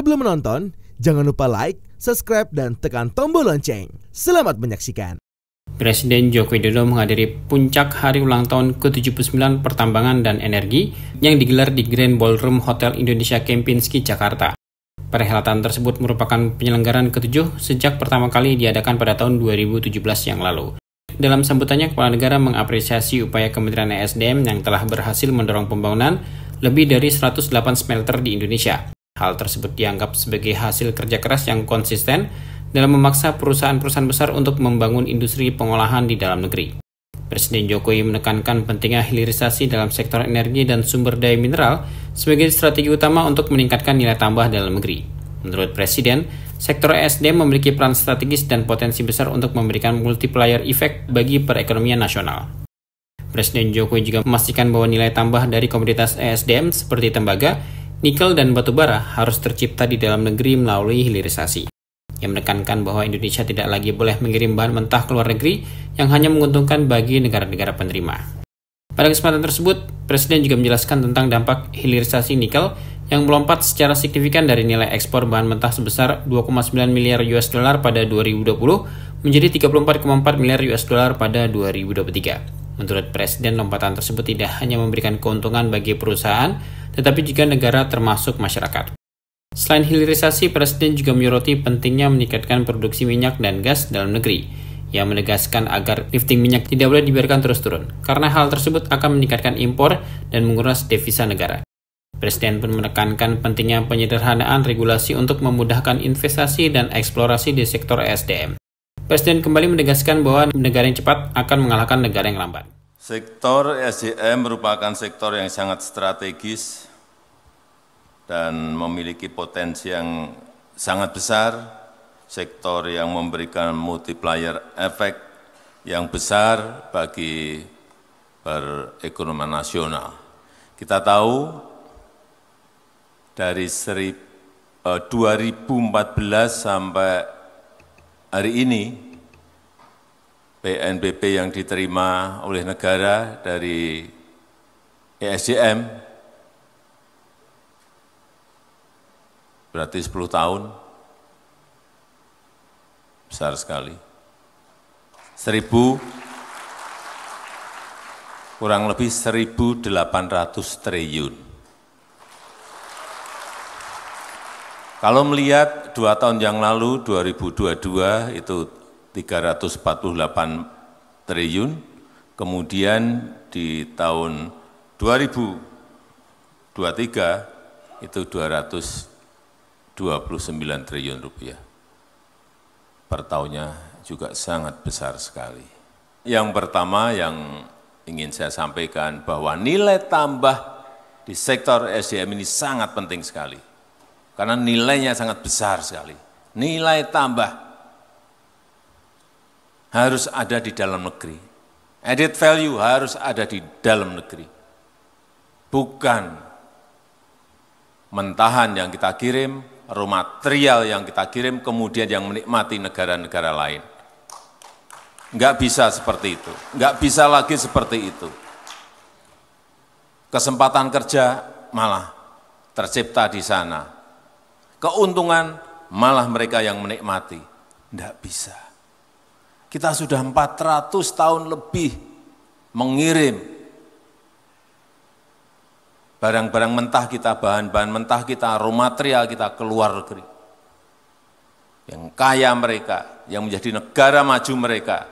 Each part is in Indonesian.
Sebelum menonton, jangan lupa like, subscribe, dan tekan tombol lonceng. Selamat menyaksikan. Presiden Joko Widodo menghadiri puncak hari ulang tahun ke-79 Pertambangan dan Energi yang digelar di Grand Ballroom Hotel Indonesia Kempinski, Jakarta. Perhelatan tersebut merupakan penyelenggaraan ke-7 sejak pertama kali diadakan pada tahun 2017 yang lalu. Dalam sambutannya, Kepala Negara mengapresiasi upaya Kementerian ESDM yang telah berhasil mendorong pembangunan lebih dari 108 smelter di Indonesia. Hal tersebut dianggap sebagai hasil kerja keras yang konsisten dalam memaksa perusahaan-perusahaan besar untuk membangun industri pengolahan di dalam negeri. Presiden Jokowi menekankan pentingnya hilirisasi dalam sektor energi dan sumber daya mineral sebagai strategi utama untuk meningkatkan nilai tambah dalam negeri. Menurut Presiden, sektor ESDM memiliki peran strategis dan potensi besar untuk memberikan multiplier effect bagi perekonomian nasional. Presiden Jokowi juga memastikan bahwa nilai tambah dari komoditas ESDM seperti tembaga, nikel, dan batu bara harus tercipta di dalam negeri melalui hilirisasi. Ia menekankan bahwa Indonesia tidak lagi boleh mengirim bahan mentah ke luar negeri yang hanya menguntungkan bagi negara-negara penerima. Pada kesempatan tersebut, Presiden juga menjelaskan tentang dampak hilirisasi nikel yang melompat secara signifikan dari nilai ekspor bahan mentah sebesar 2,9 miliar US dollar pada 2020 menjadi 34,4 miliar US dollar pada 2023. Menurut Presiden, lompatan tersebut tidak hanya memberikan keuntungan bagi perusahaan, tetapi juga negara termasuk masyarakat. Selain hilirisasi, Presiden juga menyoroti pentingnya meningkatkan produksi minyak dan gas dalam negeri. Ia menegaskan agar lifting minyak tidak boleh dibiarkan terus turun, karena hal tersebut akan meningkatkan impor dan menguras devisa negara. Presiden pun menekankan pentingnya penyederhanaan regulasi untuk memudahkan investasi dan eksplorasi di sektor ESDM. Presiden kembali menegaskan bahwa negara yang cepat akan mengalahkan negara yang lambat. Sektor ESDM merupakan sektor yang sangat strategis dan memiliki potensi yang sangat besar, sektor yang memberikan multiplier effect yang besar bagi perekonomian nasional. Kita tahu dari 2014 sampai hari ini, PNBP yang diterima oleh negara dari ESDM berarti 10 tahun, besar sekali. Kurang lebih 1.800 triliun. Kalau melihat 2 tahun yang lalu, 2022 itu 348 triliun, kemudian di tahun 2023 itu 229 triliun rupiah. Per tahunnya juga sangat besar sekali. Yang pertama yang ingin saya sampaikan bahwa nilai tambah di sektor ESDM ini sangat penting sekali. Karena nilainya sangat besar sekali. Nilai tambah harus ada di dalam negeri. Added value harus ada di dalam negeri. Bukan mentahan yang kita kirim, raw material yang kita kirim, kemudian yang menikmati negara-negara lain. Enggak bisa seperti itu. Enggak bisa lagi seperti itu. Kesempatan kerja malah tercipta di sana. Keuntungan malah mereka yang menikmati. Enggak bisa. Kita sudah 400 tahun lebih mengirim barang-barang mentah kita, bahan-bahan mentah kita, raw material kita ke luar negeri. Yang kaya mereka, yang menjadi negara maju mereka,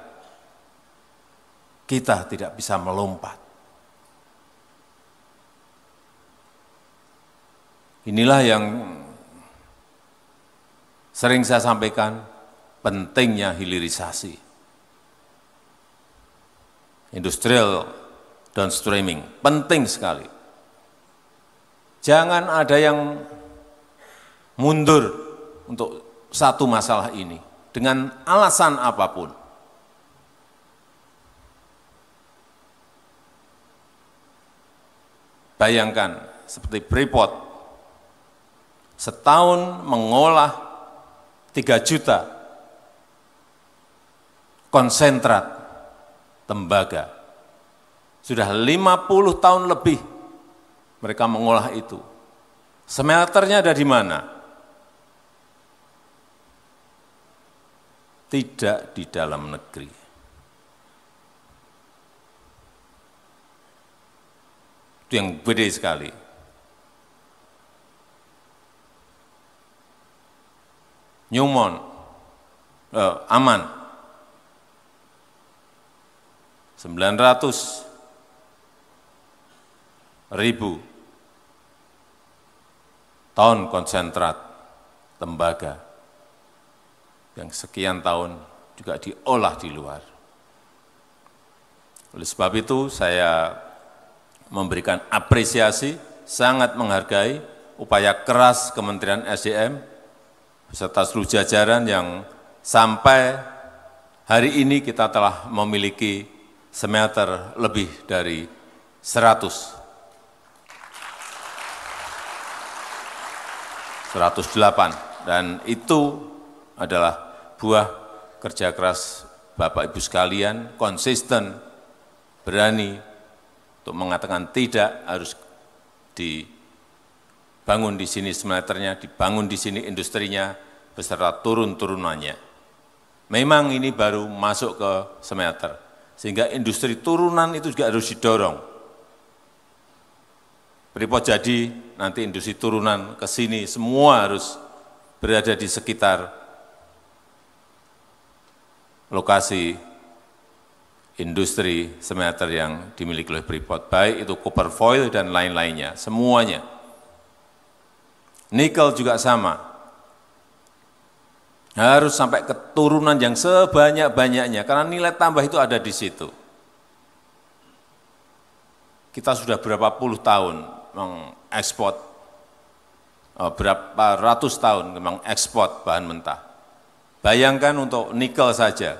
kita tidak bisa melompat. Inilah yang sering saya sampaikan, pentingnya hilirisasi. Industrial downstreaming, penting sekali. Jangan ada yang mundur untuk satu masalah ini, dengan alasan apapun. Bayangkan, seperti Freeport, setahun mengolah 3 juta konsentrat tembaga. Sudah 50 tahun lebih mereka mengolah itu. Smelternya ada di mana? tidak di dalam negeri. Itu yang beda sekali. Newmont, aman, 900.000 ton konsentrat tembaga yang sekian tahun juga diolah di luar. Oleh sebab itu saya memberikan apresiasi, sangat menghargai upaya keras Kementerian SDM beserta seluruh jajaran yang sampai hari ini kita telah memiliki smelter lebih dari 108, dan itu adalah buah kerja keras Bapak Ibu sekalian, konsisten, berani untuk mengatakan tidak, harus dibangun di sini smelternya, dibangun di sini industrinya, beserta turun-turunannya. Memang ini baru masuk ke smelter, sehingga industri turunan itu juga harus didorong. Freeport jadi, nanti industri turunan ke sini, semua harus berada di sekitar lokasi industri smelter yang dimiliki oleh Freeport, baik itu copper foil dan lain-lainnya, semuanya. Nikel juga sama, harus sampai keturunan yang sebanyak-banyaknya, karena nilai tambah itu ada di situ. Kita sudah berapa puluh tahun mengekspor, berapa ratus tahun mengekspor bahan mentah. Bayangkan untuk nikel saja,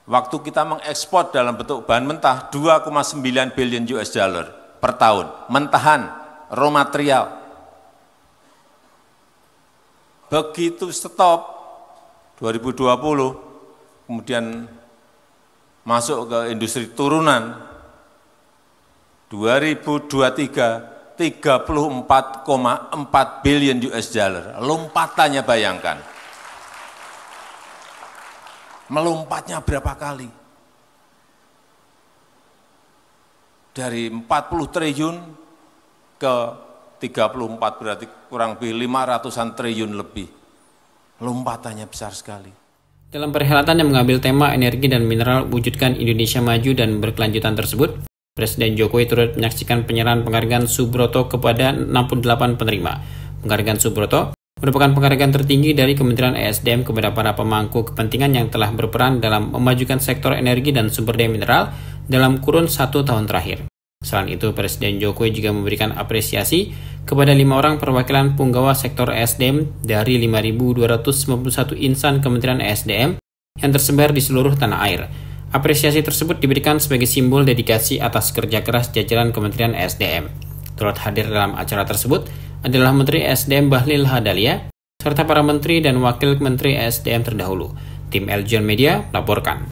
waktu kita mengekspor dalam bentuk bahan mentah 2,9 billion US dollar per tahun, mentahan, raw material. Begitu stop 2020, kemudian masuk ke industri turunan, 2023, 34,4 billion US dollar. Lompatannya bayangkan. Melompatnya berapa kali? Dari 40 triliun ke 34, berarti kurang lebih 500-an triliun lebih. Lompatannya besar sekali. Dalam perhelatan yang mengambil tema energi dan mineral wujudkan Indonesia maju dan berkelanjutan tersebut, Presiden Jokowi turut menyaksikan penyerahan penghargaan Subroto kepada 68 penerima. Penghargaan Subroto merupakan penghargaan tertinggi dari Kementerian ESDM kepada para pemangku kepentingan yang telah berperan dalam memajukan sektor energi dan sumber daya mineral dalam kurun 1 tahun terakhir. Selain itu, Presiden Jokowi juga memberikan apresiasi kepada 5 orang perwakilan punggawa sektor ESDM dari 5.291 insan Kementerian ESDM yang tersebar di seluruh tanah air. Apresiasi tersebut diberikan sebagai simbol dedikasi atas kerja keras jajaran Kementerian ESDM. Turut hadir dalam acara tersebut adalah Menteri ESDM Bahlil Lahadalia, serta para menteri dan wakil menteri ESDM terdahulu. Tim Eljon Media melaporkan.